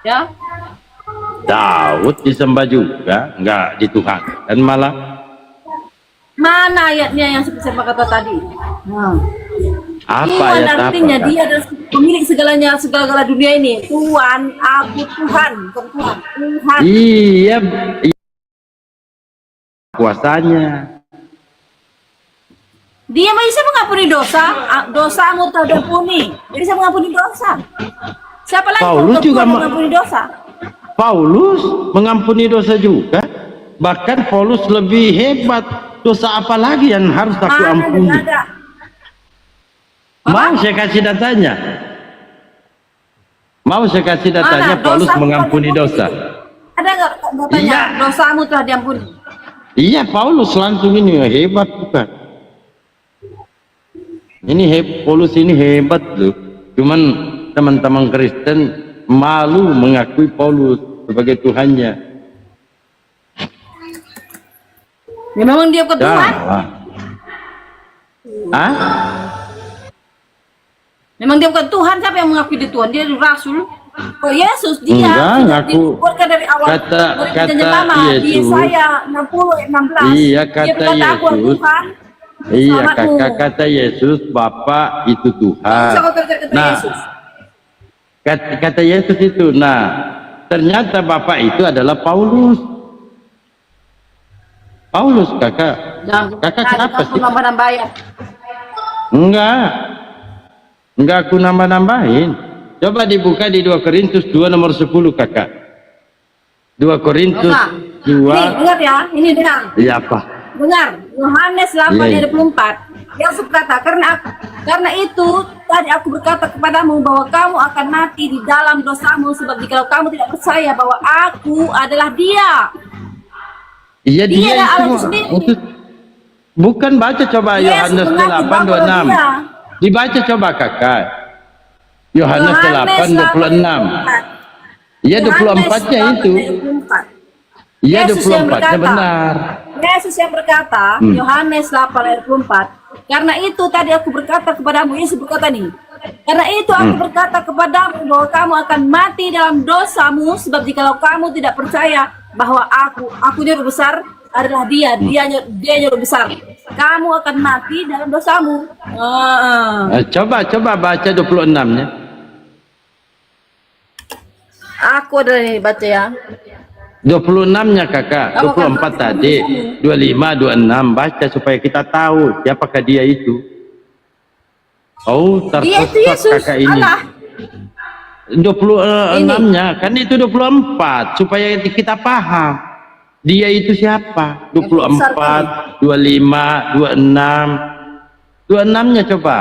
Ya, Daud disembah juga, nggak dituhankan malah. mana ayatnya yang seperti saya kata tadi? Nah, Apa Tuhan ayat apa, artinya Kak? dia adalah pemilik segalanya, segala dunia ini. Tuhan, aku Tuhan, bukan Tuhan. Tuhan. Iya, kuasanya. Dia bisa mengampuni dosa, dosamu telah diampuni. Dia bisa mengampuni dosa. Siapa lagi kalau Paulus bukan juga Tuhan yang mengampuni dosa? Paulus mengampuni dosa juga. Bahkan Paulus lebih hebat. Dosa apa lagi yang harus aku Mana ampuni? ada? Mau saya kasih datanya? Mau saya kasih datanya Mana Paulus dosa mengampuni dosa? Ada nggak datanya? Iya, Dosamu telah diampuni. iya Paulus langsung ini hebat bukan? Ini Paulus ini hebat loh. Cuman teman-teman Kristen malu mengakui Paulus sebagai Tuhannya. Ya memang dia bukan Tuhan. Janganlah. Ah? Memang dia bukan Tuhan. Siapa yang mengakui dia Tuhan? Dia Rasul. Oh Yesus dia Enggak, sudah ngaku. dibuatkan dari awal, dari perjanjian lama. Di Yesus. Yesaya 60 ayat 16. Iya, Dia kata berkata aku adalah Yesus. Tuhan. Iya, Selamatmu. kata Yesus, Bapa itu Tuhan. Bisa kau kata Nah, Yesus. kata Yesus itu. Nah, ternyata Bapa itu adalah Paulus. Paulus, kakak. Kakak kenapa sih? Nambah-nambah ya. Enggak aku nambah-nambahin. Coba dibuka di 2 Korintus 2 nomor 10, kakak. 2 Korintus Nah, 2. Nih, dengar ya, ini dengar. Iya apa? Dengar, Yohanes 8 ayat 24. Yesus berkata, karena itu tadi aku berkata kepadamu bahwa kamu akan mati di dalam dosamu, sebab jika kamu tidak percaya bahwa aku adalah Dia. Iya, Dia dia adalah Allah itu. itu sendiri. Bukan, baca coba Yesus Yohanes mengaku bahwa 8:26. Dia. Dibaca coba, kakak. Yohanes 8:26. Iya, 24-nya itu. Iya, Yesus yang 24-nya berkata, benar. Yesus yang berkata, Yohanes 8 ayat 24, karena itu tadi aku berkata kepadamu, Yesus berkata nih, karena itu aku berkata kepadamu bahwa kamu akan mati dalam dosamu, sebab jikalau kamu tidak percaya bahwa aku nyuruh besar adalah dia nyuruh besar, kamu akan mati dalam dosamu. Coba baca 26-nya. Aku adalah ini baca ya. 26-nya kakak, 24 tadi, 25, 26, baca supaya kita tahu siapakah dia itu. Oh, Dia itu tersesat Yesus, kakak ini. Allah. 26-nya, kan itu 24, supaya kita paham. Dia itu siapa? 24, 25, 26. 26-nya coba.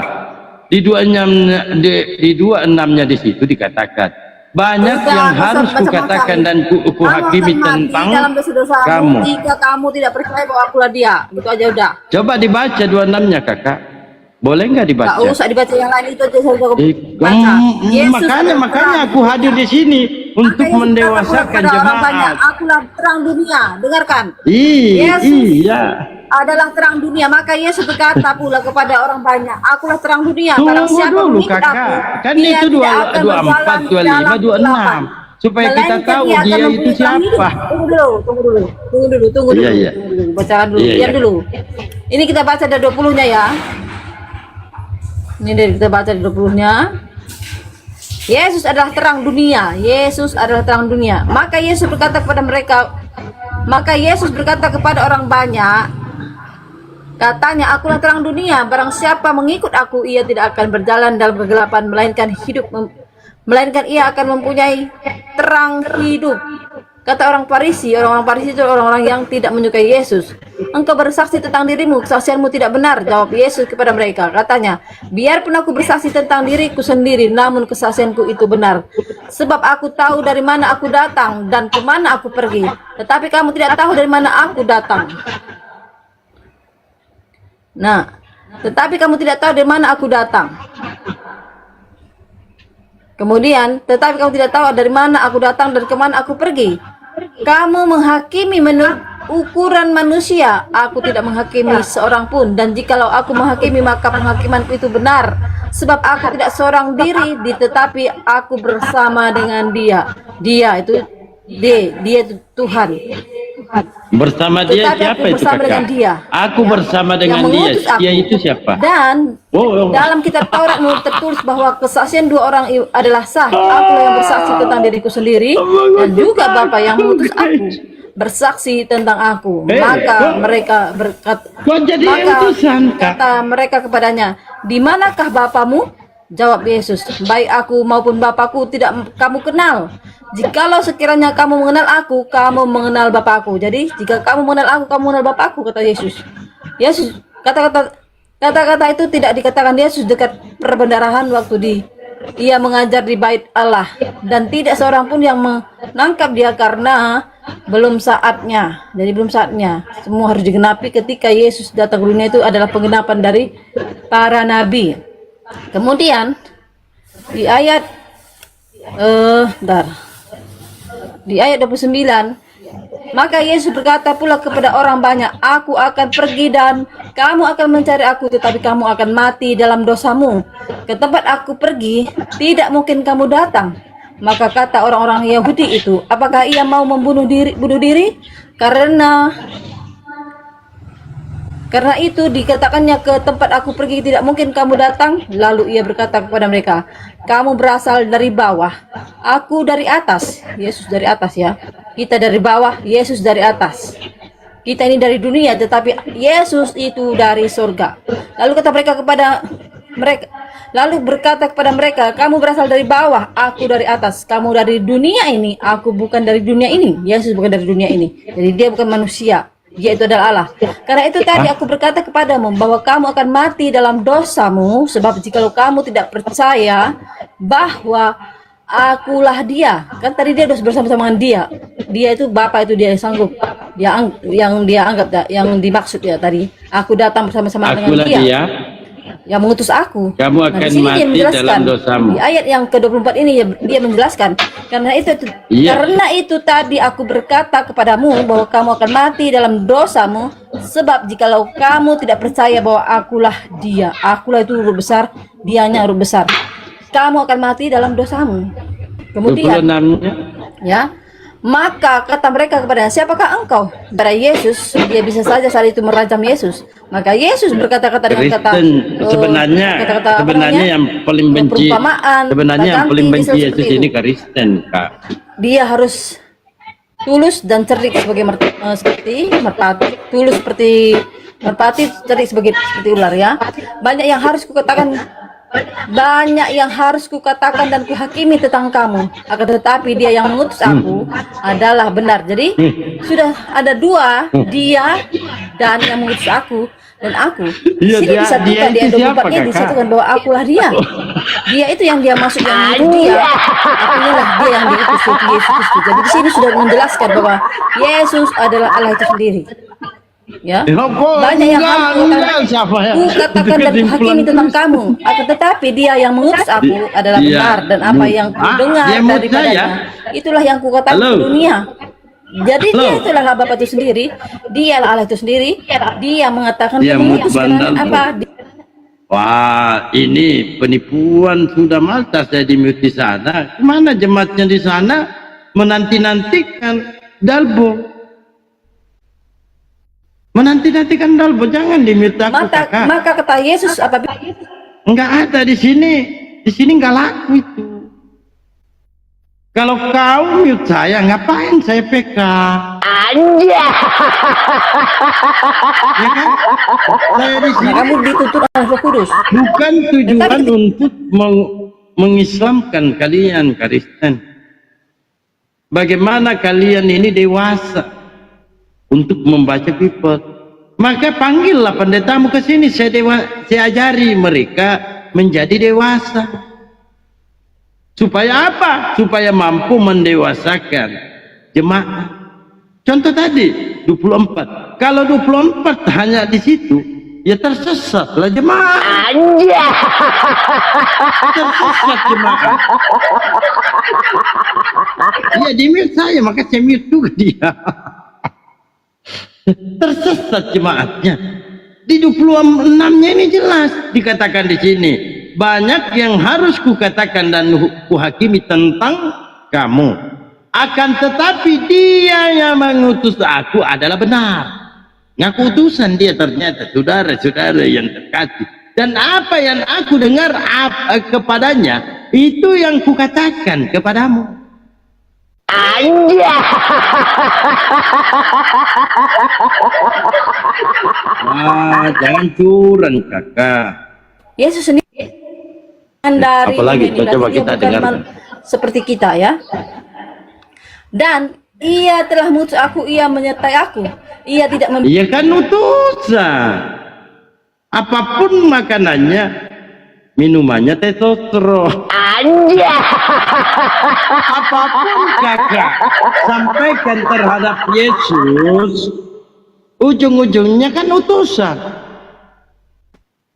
Di 26-nya di situ dikatakan. Banyak yang harus kukatakan dan kuhakimi tentang dalam dosa-dosamu kamu. jika kamu tidak percaya bahwa akulah dia. Gitu aja udah. Coba dibaca 26-nya kakak. Boleh nggak dibaca? Gak usah dibaca yang lain, itu aja saya baca. Makanya aku hadir di sini untuk mendewasakan jemaat. Akulah terang dunia. Dengarkan. Iya. Adalah terang dunia, maka Yesus berkata pula kepada orang banyak, akulah terang dunia. Tunggu dulu mengikut kakak, aku, kan dia itu tidak akan 24, 25, 26, supaya kita melainkan tahu dia akan dia itu mempunyai terang hidup. siapa. Tunggu dulu. Iya. Bacakan dulu, Iya. diam dulu. Ini kita baca dari 20-nya ya. Ini dari kita baca dari 20-nya. Yesus adalah terang dunia. Yesus adalah terang dunia. Maka Yesus berkata kepada orang banyak, katanya, akulah terang dunia. Barang siapa mengikut aku, ia tidak akan berjalan dalam kegelapan, melainkan ia akan mempunyai terang hidup. Kata orang Farisi itu orang-orang yang tidak menyukai Yesus. Engkau bersaksi tentang dirimu, kesaksianmu tidak benar. Jawab Yesus kepada mereka, katanya, biarpun aku bersaksi tentang diriku sendiri, namun kesaksianku itu benar. Sebab aku tahu dari mana aku datang dan kemana aku pergi. Tetapi kamu tidak tahu dari mana aku datang. Nah, tetapi kamu tidak tahu dari mana aku datang. Kemudian, tetapi kamu tidak tahu dari mana aku datang dan kemana aku pergi. Kamu menghakimi menurut ukuran manusia, aku tidak menghakimi seorang pun. Dan jikalau aku menghakimi, maka penghakimanku itu benar. Sebab aku tidak seorang diri, tetapi aku bersama dengan Dia. Dia itu Tuhan. Bersama dia Tetapi siapa aku itu bersama dengan kakak? Dia. Aku bersama Yang dengan dia. mengutus aku. Dia itu siapa? Dan Oh. dalam kitab Taurat tertulis bahwa kesaksian dua orang adalah sah. Aku yang bersaksi tentang diriku sendiri, dan juga Bapa yang mengutus aku bersaksi tentang aku. Maka mereka berkata, Kok jadi utusan, Kak? kata mereka kepadanya, di manakah Bapamu? Jawab Yesus, baik aku maupun Bapakku tidak kamu kenal. Jikalau sekiranya kamu mengenal aku, kamu mengenal Bapakku. Jadi jika kamu mengenal aku, kamu mengenal Bapakku, kata Yesus. Yesus kata-kata itu tidak dikatakan Yesus dekat perbendarahan waktu ia mengajar di bait Allah, dan tidak seorang pun yang menangkap dia karena belum saatnya. Jadi belum saatnya. Semua harus digenapi ketika Yesus datang ke dunia, itu adalah penggenapan dari para nabi. Kemudian di ayat di ayat 29, maka Yesus berkata pula kepada orang banyak, aku akan pergi dan kamu akan mencari aku, tetapi kamu akan mati dalam dosamu. Ke tempat aku pergi, tidak mungkin kamu datang. Maka kata orang-orang Yahudi itu, apakah ia mau bunuh diri? Karena itu dikatakannya, ke tempat aku pergi tidak mungkin kamu datang. Lalu ia berkata kepada mereka, kamu berasal dari bawah, aku dari atas. Yesus dari atas ya. Kita dari bawah, Yesus dari atas. Kita ini dari dunia, tetapi Yesus itu dari surga. Lalu berkata kepada mereka, kamu berasal dari bawah, aku dari atas. Kamu dari dunia ini, aku bukan dari dunia ini. Yesus bukan dari dunia ini. Jadi dia bukan manusia, dia itu adalah Allah. Karena itu tadi aku berkata kepadamu bahwa kamu akan mati dalam dosamu. Sebab jikalau kamu tidak percaya bahwa akulah Dia, kan tadi dia sudah bersama-sama dengan dia itu Bapa, itu dia yang sanggup, yang dia anggap, yang dimaksud ya tadi, aku datang bersama-sama dengan dia yang mengutus aku. Kamu akan mati dalam dosamu. Di ayat yang ke-24 ini dia menjelaskan, karena itu tadi aku berkata kepadamu bahwa kamu akan mati dalam dosamu. Sebab jikalau kamu tidak percaya bahwa akulah Dia, akulah itu huruf besar, dianya huruf besar, kamu akan mati dalam dosamu. Kemudian ya, maka kata mereka kepadanya, siapakah engkau? Pada Yesus, dia bisa saja saat itu merajam Yesus. Maka Yesus berkata-kata dengan kata sebenarnya yang paling benci, Yesus ini Kristen, Kak. Dia harus tulus dan cerdik sebagai seperti merpati, tulus seperti merpati, cerdik seperti ular ya. Banyak yang harus kukatakan dan kuhakimi tentang kamu. Akan tetapi dia yang mengutus aku adalah benar. Jadi sudah ada dua, dia dan yang mengutus aku. Dan aku di sini disatukan, di ayat 24 ini disatukan bahwa akulah dia. Dia itu yang dia maksud, yang itu dia. Artinya lah dia yang diutus oleh Yesus Kristus. Jadi di sini sudah menjelaskan bahwa Yesus adalah Allah itu sendiri. Ya, banyak yang harus kukatakan dan kuhakimi tentang kamu. Akan tetapi dia yang mengutus aku adalah benar, dan apa yang kudengar daripadanya, itulah yang kukatakan ke dunia. Jadi dia itulah Bapa itu sendiri, dia Allah itu sendiri, dia mengatakan apa. Wah, ini penipuan sudah matas saya dimuti sana. Kemana jemaatnya di sana menanti-nantikan dalbo? Menanti-nantikan dalbo, jangan dimute aku, kakak. Maka kata Yesus apabila enggak ada di sini enggak laku itu. Kalau kau mute saya, ngapain saya PK? Anjay. Ya kan? Saya di sini. Kamu dituntut oleh Roh Kudus. Bukan tujuan untuk mengislamkan kalian Kristen. Bagaimana kalian ini dewasa untuk membaca Kitab. Maka panggillah pendetamu ke sini, saya ajari mereka menjadi dewasa. Supaya apa? Supaya mampu mendewasakan jemaah. Contoh tadi 24. Kalau 24 hanya di situ, ya tersesatlah jemaah. Anjay. Tersesat jemaah. Iya, di mute saya, maka saya mute juga dia. Tersesat jemaatnya. Di 26-nya ini jelas dikatakan di sini, banyak yang harus kukatakan dan kuhakimi tentang kamu, akan tetapi dia yang mengutus aku adalah benar. Ngaku utusan dia ternyata, saudara-saudara yang terkasih. Dan apa yang aku dengar kepadanya, itu yang kukatakan kepadamu. Jangan curang kakak. Yesus sendiri dari Apalagi ini, coba dia kita bukan dengarkan. seperti kita ya. Dan ia telah mengutus aku, ia menyertai aku. Ia tidak Iya kan utusan. Apapun makanannya, minumannya testosteron. Apapun kakak sampaikan terhadap Yesus, ujung-ujungnya kan utusan.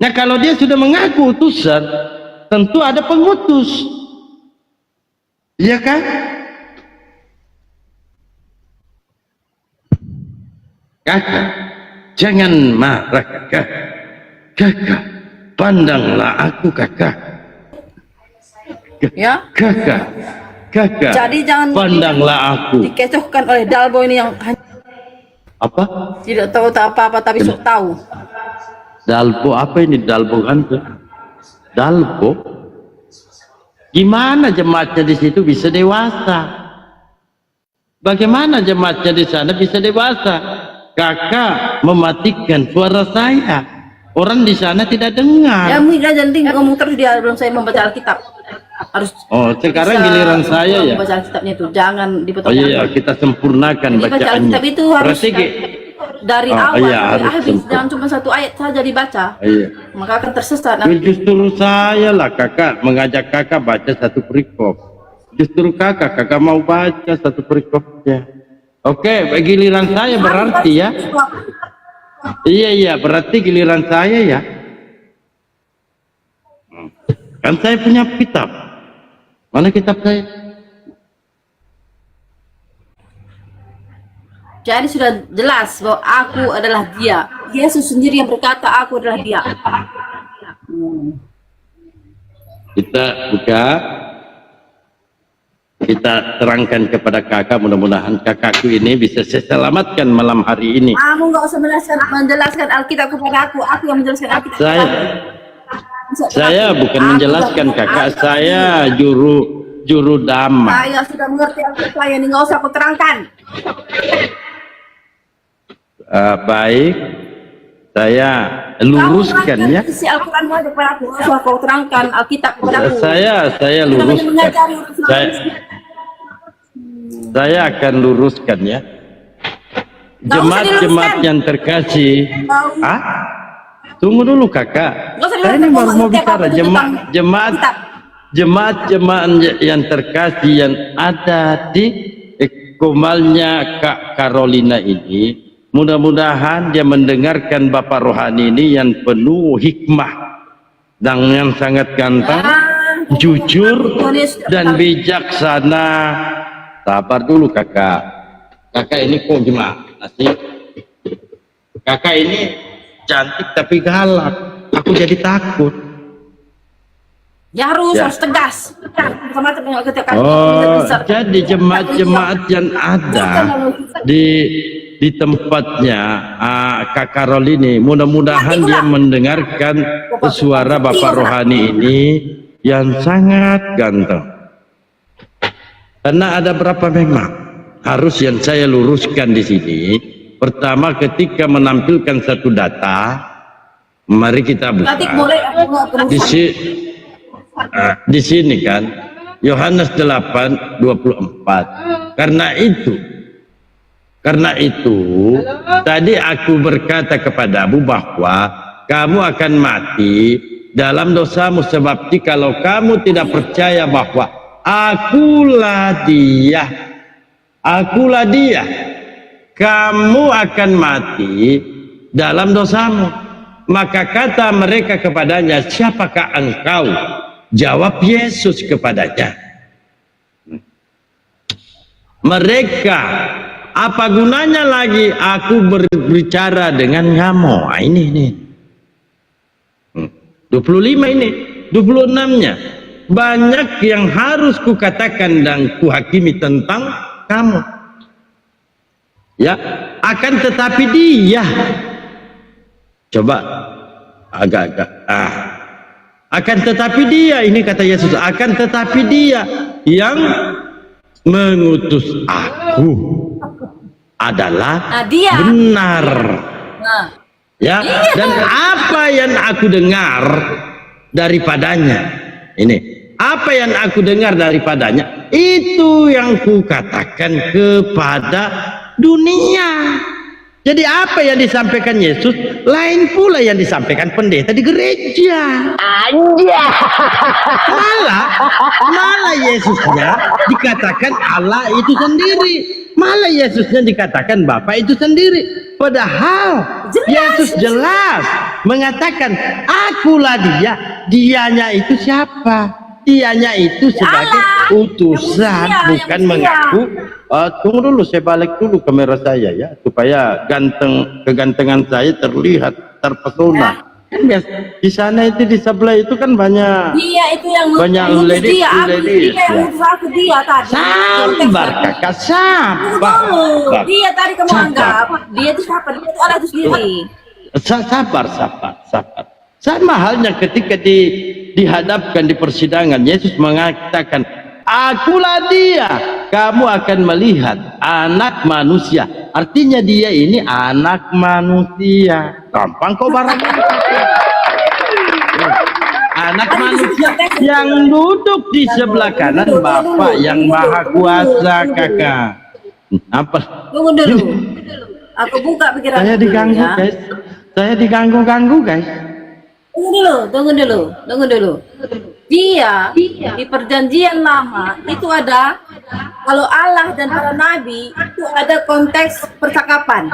Nah kalau dia sudah mengaku utusan, tentu ada pengutus. Iya kan? Kakak, jangan marah kakak. Kakak, pandanglah aku kakak. ya. Kakak, Jadi jangan pandanglah aku. dikecohkan oleh Dalbo ini yang Apa? tidak tahu apa-apa tapi sok tahu. Dalbo apa ini? Dalbo hantu? Dalbo? Gimana jemaatnya di situ bisa dewasa? Bagaimana jemaatnya di sana bisa dewasa? Kakak mematikan suara saya. Orang di sana tidak dengar. Ya mungkin aja nanti ngomong terus dia belum saya membaca Alkitab. Harus Oh, sekarang bisa giliran saya ya. membaca Alkitabnya itu jangan dipotong. Oh iya, kita sempurnakan Jadi baca bacaannya. Alkitab itu harus Berarti dari Oh, awal iya, sampai harus habis, sempurna. jangan cuma satu ayat saja dibaca. iya. Maka akan tersesat. Ya, justru saya lah kakak mengajak kakak baca satu perikop. Justru kakak mau baca satu perikopnya. Oke, giliran saya berarti ya. Iya, berarti giliran saya ya. Kan saya punya kitab. Mana kitab saya? Jadi sudah jelas bahwa aku adalah dia. Yesus sendiri yang berkata aku adalah dia. Kita buka. Kita terangkan kepada kakak, mudah-mudahan kakakku ini bisa saya selamatkan malam hari ini. Kamu nggak usah menjelaskan Alkitab kepada aku yang menjelaskan Alkitab. Saya bukan menjelaskan kakak, saya juru dhamma. Saya sudah mengerti Alkitab saya, ini nggak usah aku terangkan. Baik, saya luruskan Kamu ya. isi Al-Quran aja kepada aku, nggak usah kau terangkan Alkitab kepada aku. Saya luruskan. Saya akan luruskan ya. Jemaat-jemaat yang terkasih. Tunggu dulu kakak. Saya ini baru mau bicara jemaat yang terkasih yang ada di Komalnya Kak Carolina ini. Mudah-mudahan dia mendengarkan Bapak Rohani ini yang penuh hikmah dan yang sangat ganteng, jujur dan bijaksana. Sabar dulu kakak. Kakak ini kok gimana sih? Kakak ini cantik tapi galak. Aku jadi takut. Ya harus tegas. Jadi jemaat-jemaat yang ada di tempatnya Kak Carol ini, mudah-mudahan dia mendengarkan suara Bapak Rohani ini yang sangat ganteng. Karena ada berapa memang harus yang saya luruskan di sini. Pertama, ketika menampilkan satu data, mari kita buka. Di sini kan Yohanes 8:24. Karena itu tadi aku berkata kepadamu bahwa kamu akan mati dalam dosamu, sebab jikalau kamu tidak percaya bahwa akulah dia, kamu akan mati dalam dosamu. Maka kata mereka kepadanya, siapakah engkau? Jawab Yesus kepadanya, mereka Apa gunanya lagi aku berbicara dengan kamu? Nah, ini 25 ini, 26-nya. Banyak yang harus kukatakan dan kuhakimi tentang kamu. Ya, akan tetapi dia coba agak-agak akan tetapi dia, ini kata Yesus, akan tetapi dia yang mengutus aku adalah dia benar. Nah, Ya, dan apa yang aku dengar daripadanya, ini apa yang aku dengar daripadanya, itu yang kukatakan kepada dunia. Jadi apa yang disampaikan Yesus lain pula yang disampaikan pendeta di gereja. Malah Yesusnya dikatakan Allah itu sendiri, malah Yesusnya dikatakan Bapa itu sendiri. Padahal Yesus jelas mengatakan akulah dia. Dianya itu siapa? Dianya itu sebagai utusan, bukan mengaku. Tunggu dulu, saya balik dulu kamera saya ya, supaya kegantengan saya terlihat terpesona. Di sana itu di sebelah itu kan banyak dia itu yang banyak ladies dia yang aku dia tadi. Sabar kakak, sabar. Dia tadi kamu anggap dia itu siapa? Dia itu Allah itu sendiri. Sabar. Sama halnya ketika dihadapkan di persidangan, Yesus mengatakan, akulah dia, kamu akan melihat anak manusia. Artinya dia ini anak manusia. Gampang kok barang. Anak manusia yang duduk di sebelah kanan Bapa yang Maha Kuasa, kakak. Apa? Tunggu dulu. Aku buka pikiran. Saya diganggu ya, guys. Saya diganggu guys. Tunggu dulu. Dia di perjanjian lama itu ada, kalau Allah dan para nabi itu ada konteks percakapan.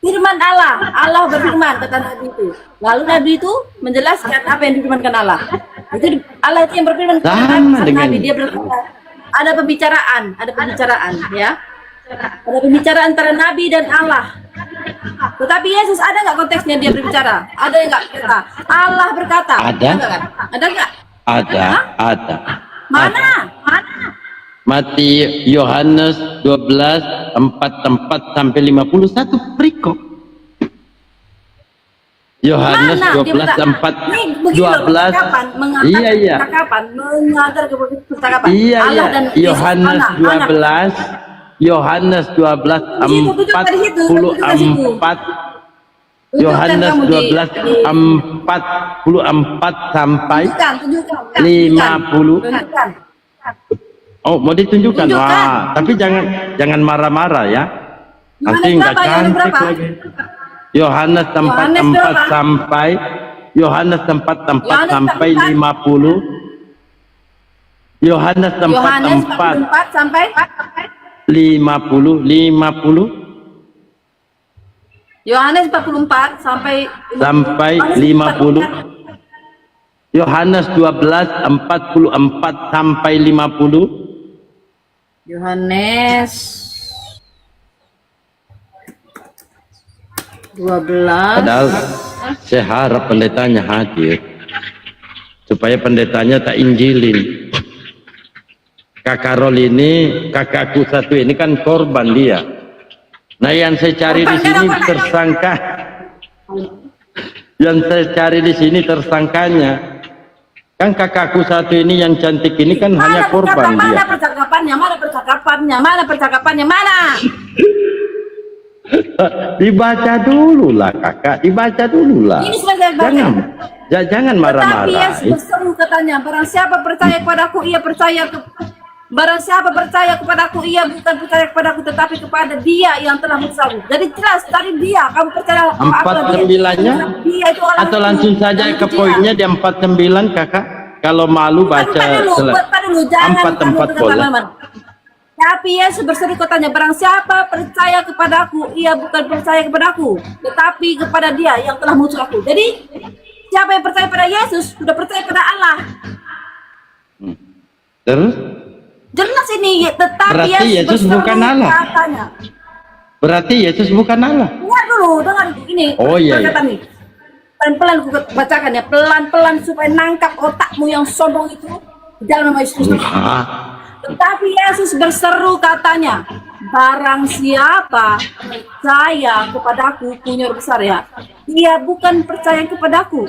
Firman Allah berfirman kata nabi itu. Lalu nabi itu menjelaskan apa yang difirmankan Allah. Itu Allah itu yang berfirman kepada nabi, dia berkata ada pembicaraan ya. Ada pembicaraan antara nabi dan Allah. Tetapi Yesus ada nggak konteksnya dia berbicara? Ada nggak berkata? Allah berkata. Ada nggak? Ada. Mana? Mati Yohanes 12:4 sampai 51 perikop. Yohanes 12:4 12. Iya. Mengajar percakapan. Iya. Yohanes 12 44. Yohanes 12:44 sampai 50. Oh, mau ditunjukkan? Wah, tapi jangan marah-marah ya. Nanti nggak cantik lagi. Yohanes 4:4 sampai 50. Yohanes 4:4 sampai 50. Yohanes 44 sampai 50. Yohanes 12:44 sampai 50. Yohanes 12. Padahal saya harap pendetanya hadir supaya pendetanya tak injilin. Kakak Rol ini, kakakku satu ini kan korban dia. Nah, yang saya cari di sini tersangka. Yang saya cari di sini tersangkanya. Kan kakakku satu ini yang cantik ini kan hanya korban dia. Mana percakapannya? Dibaca dulu lah kakak, dibaca dulu lah. Ini sudah saya baca. Jangan marah-marah. Tetapi Yesus berseru katanya, barang siapa percaya kepadaku, ia percaya barang siapa percaya kepadaku, ia bukan percaya kepadaku, tetapi kepada dia yang telah mengutusku. Jadi jelas dari dia, kamu percaya 49-nya? Dia itu Allah. Atau langsung saja ke poinnya di 49 kakak. Kalau malu baca dulu, jangan 44 boleh. Tapi Yesus berseru katanya, barang siapa percaya kepadaku, ia bukan percaya kepadaku, tetapi kepada dia yang telah mengutus aku. Jadi siapa yang percaya pada Yesus sudah percaya pada Allah. Terus Jelas ini, tetapi Berarti Yesus berseru bukan Allah. katanya. Berarti Yesus bukan Allah. Dengar dulu, dengar ini. Oh, iya, Perkataan nih. Pelan-pelan aku bacakan ya, pelan-pelan supaya nangkap otakmu yang sombong itu di dalam nama Yesus Kristus. Tetapi Yesus berseru katanya, barang siapa percaya kepadaku, punya besar ya, dia bukan percaya kepadaku,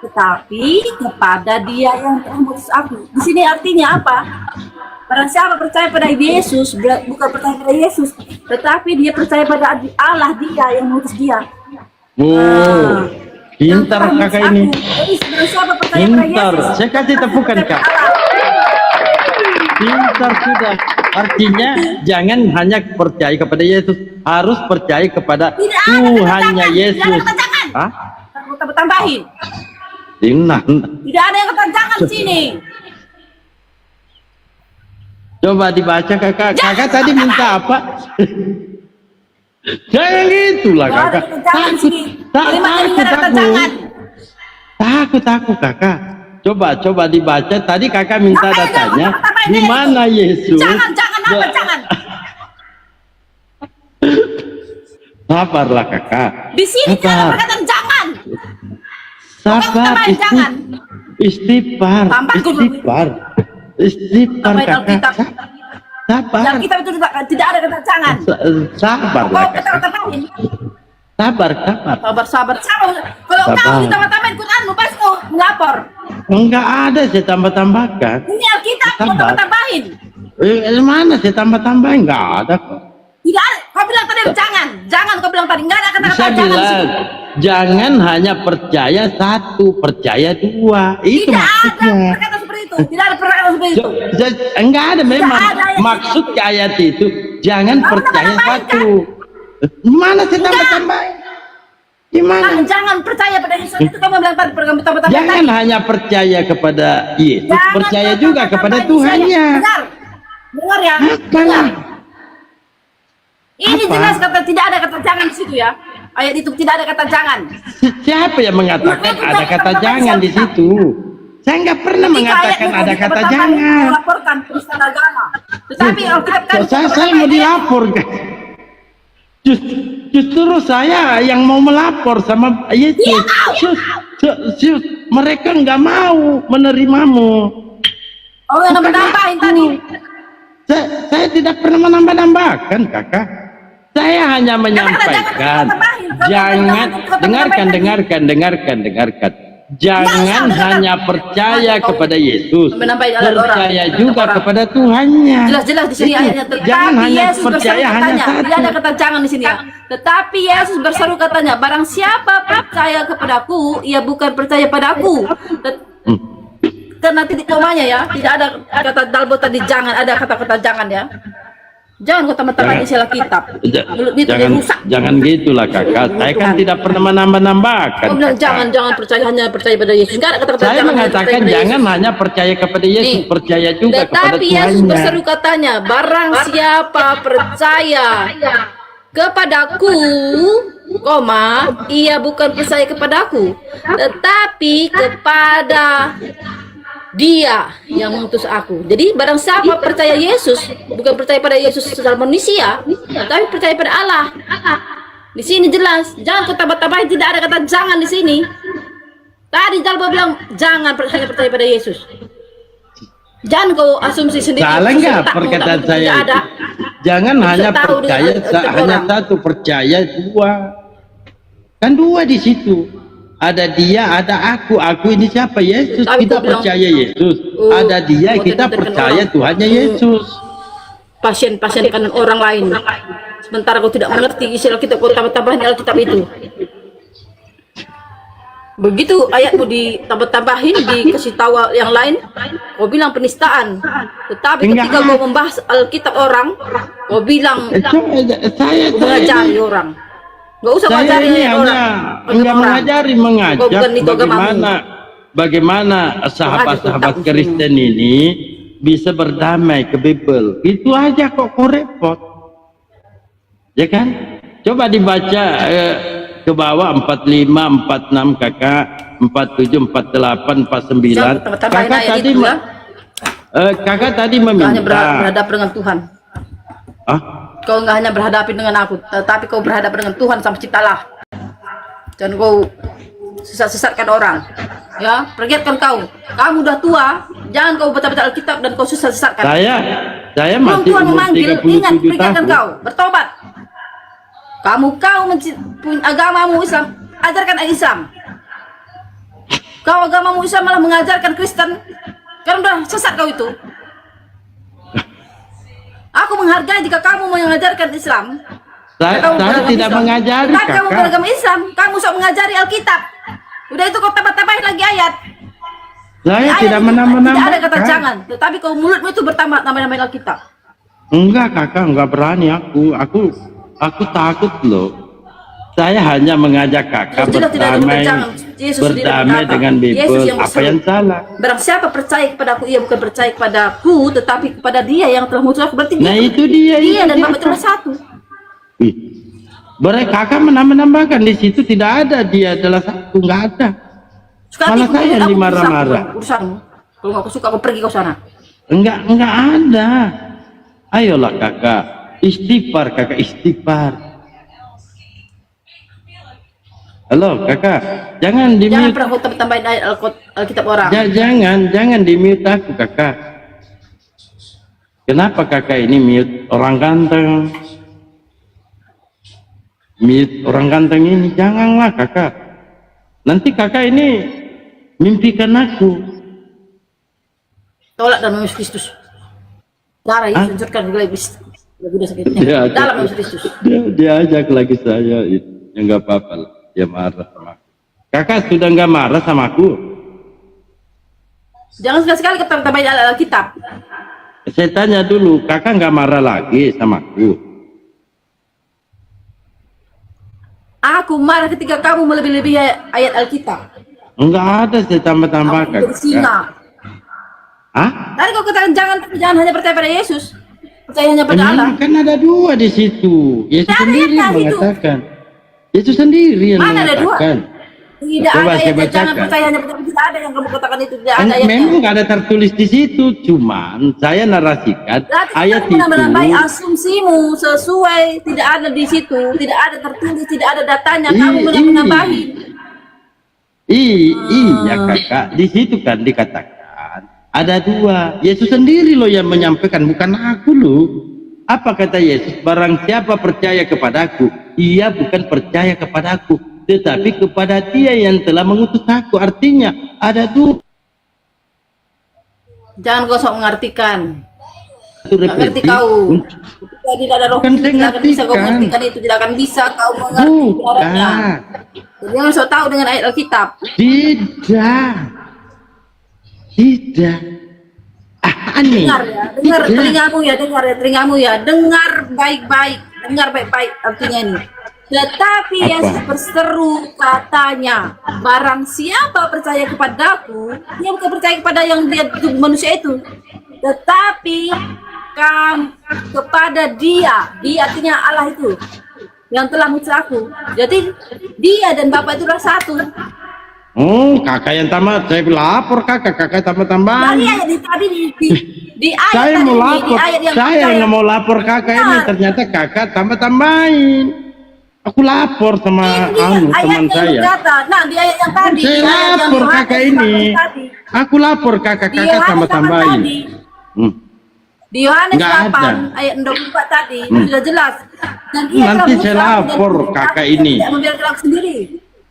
tetapi kepada dia yang telah mengutus aku. Di sini artinya apa? Barang siapa percaya pada Yesus, bukan percaya pada Yesus, tetapi dia percaya pada Allah, dia yang mengutus dia. Oh, pintar Yang telah kakak mengutus ini. aku. Jadi barang siapa percaya pada Pintar. Yesus, Saya kasih tepukan kak. Pintar sudah. Artinya jangan hanya percaya kepada Yesus, harus percaya kepada Tidak ada Tuhannya ketentangan, Yesus. tidak ada ketentangan. Hah? Aku tambahin. Nah, Tidak ada yang ketentangan di sini. coba dibaca kakak. Kakak tadi minta apa? Jangan gitulah Tidak ada kakak. ketentangan di sini. Kalimat ini tidak ada Takut. ketentangan. Takut kakak. Coba dibaca. Tadi kakak minta Apa yang datanya. kamu tambahin Di itu? mana Yesus? Jangan apa, jangan. Sabarlah kakak. Di sini tidak ada Sabar. perkataan jangan. Sabar. tambahin jangan. Istighfar. Tambah dulu. Istighfar Tambahin kakak. Alkitab. Sabar. Dalam kitab itu tidak ada kata jangan. Sabarlah Kau kakak. tambahin. Sabar. Sabar. Kalau Sabar. kau ditambah-tambahin Quranmu, pasti kau melapor. Enggak ada saya tambah-tambahkan. Ini Alkitab, kau Sabar. tambah-tambahin. Mana saya tambah-tambahin? Enggak ada kok. Tidak ada. Kau bilang tadi jangan kau bilang tadi. Enggak ada kata-kata Saya jangan di bilang sini. jangan hanya percaya satu, percaya dua. Itu Tidak ada maksudnya. perkataan seperti itu. Tidak ada perkataan seperti itu. Enggak ada memang ada ayat maksud ayat itu jangan Kamu percaya tambah-tambahin, satu. Mana saya tambah-tambahin? Gimana? Jangan percaya pada Yesus itu kamu bilang tadi tambah-tambahin Jangan tadi. hanya percaya kepada Yesus, Jangan percaya kau juga tambah-tambahin kepada di sini. Tuhannya. Dengar ya. Apa? Dengar. Ini Apa? jelas kata tidak ada kata jangan di situ ya. Ayat itu tidak ada kata jangan. Siapa yang mengatakan ada kata jangan di situ? Saya nggak pernah mengatakan ada kata jangan. Melaporkan penistaan agama. Tetapi Alkitab kan Saya mau dilaporkan. Justru saya yang mau melapor sama Yesus. Mereka nggak mau menerimamu. Oh, yang nambah-nambahin tadi. Saya tidak pernah menambah-nambahkan, kakak. Saya hanya menyampaikan. Jangan dengarkan. Jangan hanya percaya kepada Yesus, percaya juga kepada Tuhannya. Jelas-jelas di sini ayatnya. Jangan Tetapi hanya Yesus percaya berseru hanya katanya. satu. Tidak ada kata jangan di sini ya. Tetapi Yesus berseru katanya, barang siapa percaya kepadaku, ia bukan percaya padaku. Karena titik komanya ya, tidak ada kata dalbo tadi jangan, ada kata-kata jangan ya. Jangan kau tambah-tambahin istilah kitab. Mulut itu dia rusak. Jangan gitulah kakak. Saya kan tidak pernah menambah-nambahkan. Kau bilang kakak. jangan percaya hanya percaya pada Yesus. Enggak ada kata-kata Saya jangan. mengatakan jangan hanya percaya kepada Yesus, Nih, percaya juga kepada tetapi Yesus Tuhannya. berseru katanya, barang siapa percaya kepadaku, ia bukan percaya kepadaku, tetapi kepada Dia yang mengutus aku. Jadi barang siapa percaya Yesus, bukan percaya pada Yesus secara manusia, tapi percaya pada Allah. Di sini jelas, jangan kau tambah-tambahin, tidak ada kata jangan di sini. Tadi Jalba bilang jangan hanya percaya pada Yesus. Jangan kau asumsi sendiri. Salah nggak perkataan saya Tidak ada. itu? Jangan hanya tahu percaya, dengan hanya orang. satu, percaya dua. Kan dua di situ. Ada dia, ada aku. Aku ini siapa? Yesus. Tapi Kita kau bilang, percaya Yesus. oh, Ada dia, kau kita tentukan percaya orang. Tuhannya Yesus. Pasien kan orang lain. Sementara kau tidak mengerti istilah kita, kau tambah-tambahin Alkitab itu. Begitu ayatmu ditambah-tambahin, dikasih tahu yang lain, kau bilang penistaan. Tetapi Enggak. ketika kau membahas Alkitab orang, kau bilang Saya mengajari orang. Gak usah Saya mengajari ini orang. hanya mengajari, Kau mengajak bukan itu agamamu. bagaimana sahabat-sahabat Kristen ini bisa berdamai ke Bible. Itu aja kok repot. Ya kan? Coba dibaca ke bawah 45, 46 kakak, 47, 48, 49. Jangan tambah-tambahin Kakak ayat tadi itu ya. Kakak tadi Kau hanya meminta. berhadapan dengan Tuhan. Ah, Kau nggak hanya berhadapan dengan aku, tetapi kau berhadapan dengan Tuhan Sang Penciptalah. Dan kau sesat-sesatkan orang. Ya, pergiatkan kau. Kamu udah tua, jangan kau baca-baca Alkitab dan kau sesat-sesatkan. saya Belum masih Tuhan umur memanggil, ingat 37 pergiatkan tahun. kau, bertobat. Kau punya agamamu Islam, ajarkan Islam. Kau agamamu Islam malah mengajarkan Kristen. Kan udah sesat kau itu. Aku menghargai jika kamu mengajarkan Islam. Saya tidak mengajari, Tapi kamu Kakak. beragama Islam, kamu sok mengajari Alkitab. Udah itu kau tambah-tambahin lagi ayat. Saya Ayat tidak itu menambah-nambah. Tidak ada kata Kak. jangan, tetapi kau mulutmu itu bertambah-tambahin Alkitab. Enggak, Kakak, enggak berani aku takut loh. Saya hanya mengajak Kakak Jelas tidak ada berdamai, jangan. Yesus sendiri berdamai berkata, dengan Yesus Bible. yang Apa berseru. yang salah? Barang siapa percaya kepadaku, ia bukan percaya kepadaku, tetapi kepada Dia yang telah mengutus aku. Berarti Nah, itu dia. Dia itu dan dia. Bapa itulah satu. Ih, berarti Kakak menambahkan di situ tidak ada dia adalah satu, enggak ada. Sekali Malah saya yang aku dimarah-marah. urusanmu. Kalau aku suka, aku pergi ke sana. Enggak ada. Ayolah Kakak, istighfar Kakak, istighfar. Halo Kakak, jangan di Jangan mute. pernah kau tambahin ayat Alkitab orang. Jangan di mute aku Kakak. Kenapa Kakak ini mute orang ganteng? Mute orang ganteng ini, janganlah Kakak. Nanti Kakak ini mimpikan aku. Tolak dalam nama Yesus Kristus. Darah Hah? Yesus hancurkan juga iblis. Udah sakitnya. Dia Dalam nama ajak, Yesus Kristus. dia ajak lagi saya, ya nggak apa-apa lah. Dia marah sama aku. Kakak sudah nggak marah sama aku. Jangan sekali-sekali kita tambahin ayat Alkitab. Saya tanya dulu, Kakak nggak marah lagi sama aku? Aku marah ketika kamu melebihi-lebihi ayat Alkitab. Enggak ada, saya tambah-tambah Aku bersina. Kakak. Hah? Tadi kau katakan jangan hanya percaya pada Yesus. Percaya hanya pada Allah. Kan ada dua di situ. Yesus Ada sendiri ayatnya yang itu. mengatakan. Yesus sendiri yang Mana ada dua? mengatakan. Tidak Coba ada saya ayatnya, jangan bacakan. percaya hanya pada tidak ada yang kamu katakan itu, tidak ada ayatnya. Memang nggak ada tertulis di situ, cuman saya narasikan Berarti ayat kamu itu. menambahi asumsimu sesuai, tidak ada di situ, tidak ada tertulis, tidak ada datanya, kamu menambahi. Iya Kakak, di situ kan dikatakan ada dua. Yesus sendiri loh yang menyampaikan, bukan aku loh. Apa kata Yesus? Barang siapa percaya kepadaku, ia bukan percaya kepadaku, tetapi kepada Dia yang telah mengutus aku. Artinya ada dua. Jangan kau sok mengartikan. Itu Nggak ngerti kau. Tidak ada roh, Kan saya tidak akan bisa kau ngertikan. mengartikan itu, tidak akan bisa kau mengerti artinya. Bukan. Jangan sok tahu dengan ayat Alkitab. Tidak. Aneh. Dengar ya, dengar Tidak. telingamu ya, dengar baik-baik artinya ini. Tetapi Apa? Yesus berseru katanya, barang siapa percaya kepadaku, dia bukan percaya kepada yang dia itu manusia itu, tetapi kepada dia artinya Allah itu yang telah mengutus aku. Jadi dia dan Bapa itu adalah satu. Kakak yang tamat, saya lapor kakak tambah-tambahan. Dari ayat tadi di ayat Saya tadi mau ini, lapor, di ayat yang saya pertama. nggak mau lapor kakak ini, Benar. ternyata kakak tambah-tambahin. Aku lapor sama Ini dia, teman ayatnya yang saya. berkata. Nah, di ayat yang tadi. Saya di ayat yang lapor Yohanes kakak ini. tadi. Aku lapor Di kakak Yohanes tambah-tambahin. tadi. Hmm. Di Yohanes Nggak 8 ada. ayat 24 tadi sudah jelas. Dan Nanti telah saya mengutus aku lapor dan kakak aku ini. tidak membiarkan aku sendiri.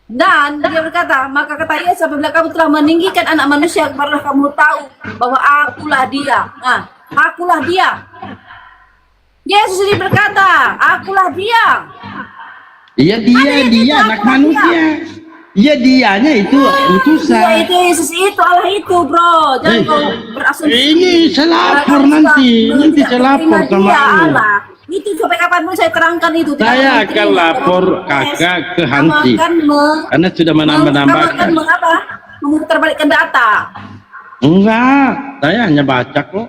Dan dia berkata, maka kata Yesus, apabila kamu telah meninggikan anak manusia, barulah kamu tahu bahwa akulah dia. Nah, akulah dia. Yesus ini berkata, akulah dia. Iya dia anak manusia. Iya dianya itu Dia utusan. itu Yesus itu Allah itu, bro. Jangan kau berasumsi. Ini saya lapor nanti saya lapor sama dia anu. Allah. Itu sampai kapanpun saya terangkan itu. Tidak Saya akan akan terima. lapor kakak ke Hansi. Karena sudah Kamu akan menambah-nambahkan. memutarbalikkan data. Enggak, saya hanya baca kok.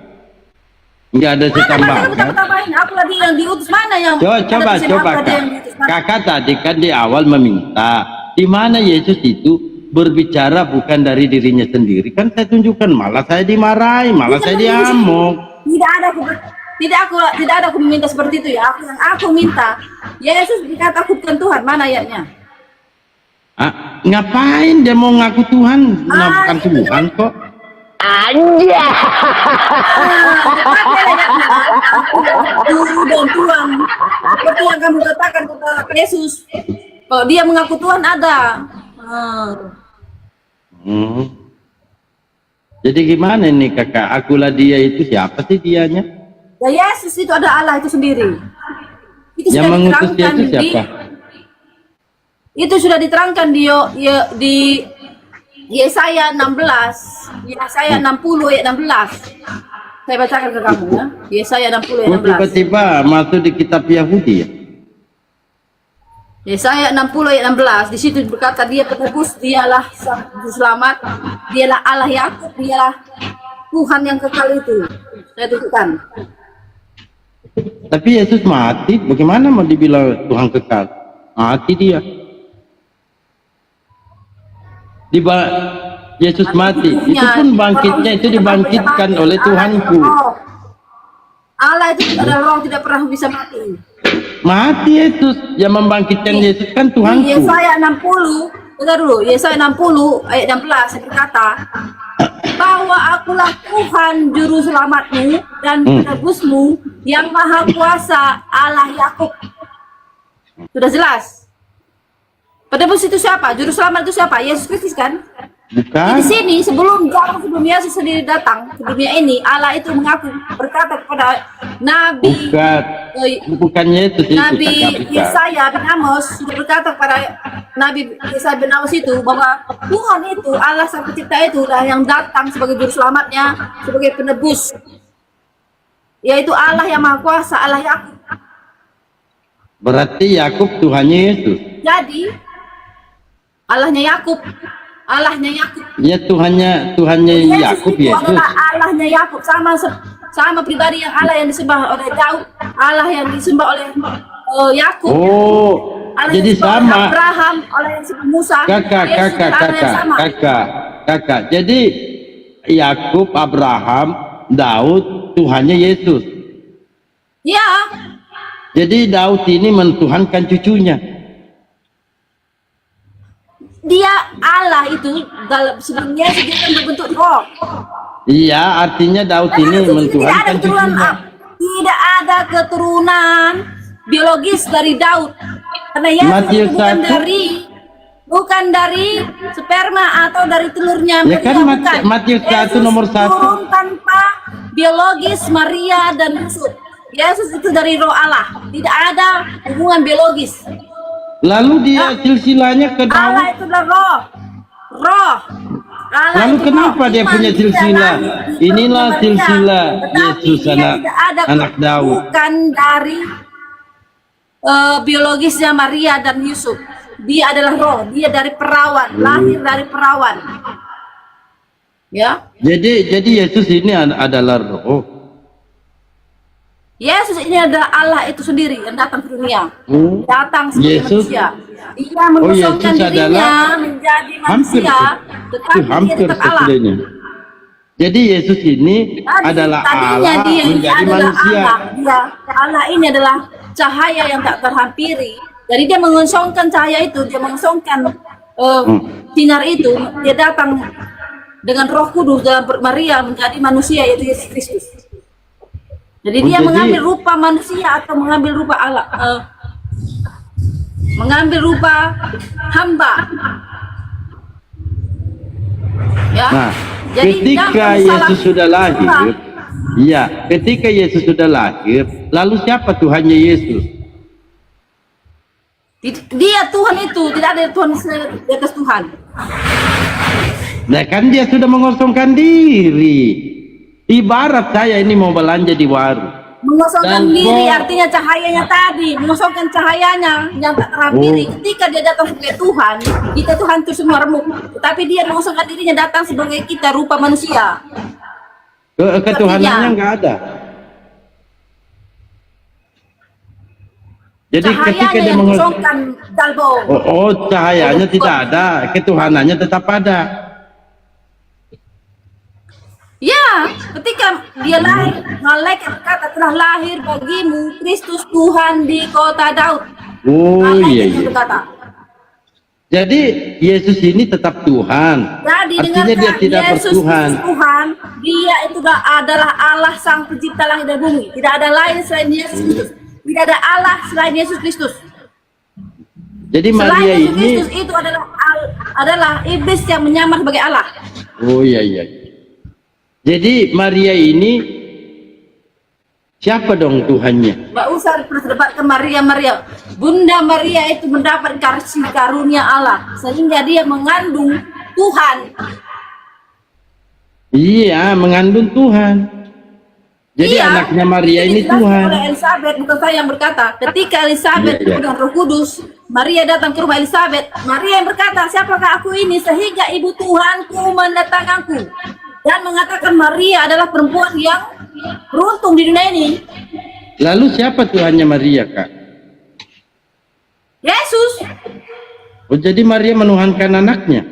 Enggak ada saya tambahkan. Tambahin, akulah dia yang diutus, mana yang Coba ada di sini, Kak. akulah dia yang diutus, mana? Kakak tadi kan di awal meminta di mana Yesus itu berbicara bukan dari dirinya sendiri, kan saya tunjukkan malah saya dimarahi, malah saya diamuk. Tidak ada aku meminta seperti itu ya. Aku minta Yesus dikatakan Tuhan, mana ayatnya? Ngapain dia mau ngaku Tuhan? Bukan Tuhan kok. Anja. Guru dan Tuhan, seperti yang kamu katakan kepada Yesus. Kalau dia mengaku Tuhan ada. Jadi gimana nih kakak? Akulah dia itu siapa sih dianya? Ya Yesus itu ada Allah itu sendiri. Itu Yang sudah mengutus dia diterangkan itu siapa? itu sudah diterangkan di Yesaya 16, Yesaya 60 ayat 16. Saya bacakan ke kamu ya. Yesaya 60 ayat 16. Tiba-tiba masuk di kitab Yahudi ya? Yesaya 60 ayat 16, di situ berkata dia penebus, dialah sang juru selamat, dialah Allah Yakub, dialah Tuhan yang kekal itu. Saya tunjukkan. Tapi Yesus mati, bagaimana mau dibilang Tuhan kekal? Mati dia. Yesus mati, itu pun bangkitnya itu dibangkitkan oleh Tuhanku. Allah itu adalah roh, tidak pernah bisa mati. Mati Yesus, yang membangkitkan Yesus kan Tuhanku. Yesaya 60, dengar dulu, Yesaya 60 ayat 16 berkata, bahwa akulah Tuhan juru selamatmu dan penebusmu yang maha kuasa, Allah Yakub. Sudah jelas. Penebus itu siapa? Juru selamat itu siapa? Yesus Kristus kan? Bukan. Di sini sebelum Yesus sendiri datang ke dunia ini, Allah itu mengaku berkata kepada Nabi bukan Yesus itu, Nabi Yesaya bin Amos sudah berkata kepada Nabi Yesaya bin Amos itu bahwa Tuhan itu Allah sang pencipta itu lah yang datang sebagai juru selamatnya, sebagai penebus, yaitu Allah yang maha kuasa, Allah Yakub. Berarti Yakub Tuhannya Yesus. Jadi Allahnya Yakub, Allahnya Yakub. Ya Tuhannya Yakub itu Yesus. adalah Allahnya Yakub, sama pribadi yang Allah yang disembah oleh Daud, Allah yang disembah oleh Yakub. Oh, Allah jadi yang disembah oleh sama. Abraham, oleh Musa. Kakak. Jadi Yakub, Abraham, Daud, Tuhannya Yesus. Ya. Jadi Daud ini mentuhankan cucunya. Dia Allah itu dalam sebelumnya dia kan berbentuk roh. Iya, artinya Daud ini mentuhankan cucunya. Tidak ada keturunan biologis dari Daud. Karena Yesus bukan dari sperma atau dari telurnya Ya kan bukan. Matius 1 nomor 1. Turun tanpa biologis Maria dan Yusuf. Yesus itu dari roh Allah. Tidak ada hubungan biologis. Lalu dia silsilahnya ke Daud. Allah itu adalah roh. Allah Lalu itu kenapa roh. dia punya silsilah? Inilah silsilah Yesus anak Daud. Bukan dari biologisnya Maria dan Yusuf. Dia adalah roh. Dia dari perawan, lahir dari perawan. Ya. Jadi Yesus ini adalah roh. Yesus ini adalah Allah itu sendiri yang datang ke dunia, datang sebagai Yesus, manusia. Dia mengosongkan dirinya menjadi manusia, tetapi dia tetap Allah. Jadi Yesus ini adalah Allah menjadi manusia. Allah ini adalah cahaya yang tak terhampiri. Jadi dia mengosongkan cahaya itu, dia mengosongkan sinar itu. Dia datang dengan Roh Kudus dalam Maria menjadi manusia, yaitu Yesus Kristus. Jadi dia mengambil rupa manusia atau mengambil rupa Allah, mengambil rupa hamba. Ya. Nah, jadi ketika Yesus sudah lahir, ketika Yesus sudah lahir, lalu siapa Tuhannya Yesus? Dia Tuhan itu, tidak ada Tuhan di atas Tuhan. Nah kan dia sudah mengosongkan diri. Ibarat saya ini mau belanja di warung. Mengosongkan diri artinya cahayanya tadi, mengosongkan cahayanya yang tak terhampiri. Ketika dia datang sebagai Tuhan, kita tuh hancur semua remuk. Tapi dia mengosongkan dirinya datang sebagai kita rupa manusia. Ketuhanannya nggak ada. Jadi ketika Cahayanya dia yang kosongkan dalbo. cahayanya tidak ada, ketuhanannya tetap ada. Ya, ketika dia lahir, malaikat berkata telah lahir bagimu Kristus Tuhan di kota Daud. Oh iya Malaikat yang iya. berkata. Jadi Yesus ini tetap Tuhan. Jadi Artinya dia dengarkan, tidak Yesus bertuhan. Kristus Tuhan, dia itu adalah Allah sang pencipta langit dan bumi. Tidak ada lain selain Yesus Kristus. Tidak ada Allah selain Yesus Kristus. Jadi Selain Maria Yesus ini, Kristus itu adalah iblis yang menyamar sebagai Allah. oh iya iya. Jadi Maria ini siapa dong Tuhannya? Nggak usah diperdebatkan Maria. Bunda Maria itu mendapat kasih karunia Allah sehingga dia mengandung Tuhan. Iya, mengandung Tuhan. Jadi Iya, anaknya Maria ini dijelaskan Tuhan. oleh Elizabeth, bukan saya yang berkata. Ketika Elizabeth Iya, iya. dengan Roh Kudus, Maria datang ke rumah Elizabeth. Maria yang berkata, siapakah aku ini sehingga ibu Tuhanku mendatangkanku, dan mengatakan Maria adalah perempuan yang beruntung di dunia ini. Lalu siapa Tuhannya Maria, Kak? Yesus. Oh, jadi Maria menuhankan anaknya.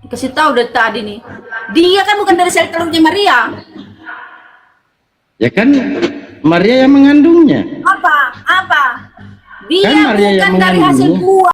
Kasih tahu dari tadi nih, dia kan bukan dari sel telurnya Maria. Ya kan Maria yang mengandungnya. Apa? Dia Kan Maria yang bukan dari hasil mengandung. buah